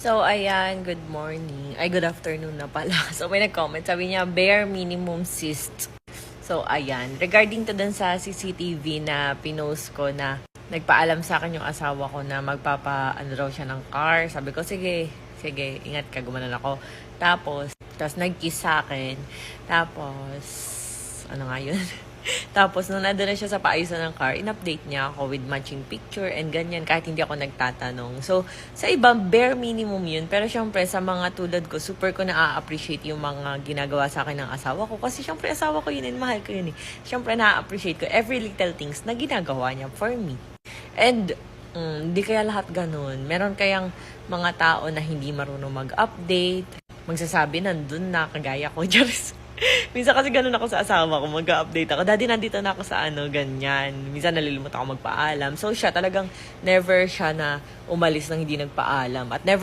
So, ayan, good morning. Ay, good afternoon na pala. So, may nag-comment. Sabi niya, bare minimum cyst. So, ayan. Regarding to dun sa CCTV na pinost ko na nagpaalam sa akin yung asawa ko na ano raw siya ng car. Sabi ko, sige, ingat ka, gumanon ako. Tapos nag-kiss sa akin. Tapos, ano nga yun? Tapos, nung nandun na siya sa paayusan ng car, in-update niya ako with matching picture and ganyan, kahit hindi ako nagtatanong. So, sa ibang bare minimum yun. Pero syempre, sa mga tulad ko, super ko na-appreciate yung mga ginagawa sa akin ng asawa ko. Kasi syempre, asawa ko yun and mahal ko yun eh. Syempre, na-appreciate ko every little things na ginagawa niya for me. And, di kaya lahat ganun. Meron kayang mga tao na hindi marunong mag-update, magsasabi nandun na, kagaya ko, Diyos. Minsan kasi ganun ako sa asawa ko, mag-update ako. Daddy, nandito na ako sa ganyan. Minsan nalilimut ako magpaalam. So siya talagang never siya na umalis nang hindi nagpaalam. At never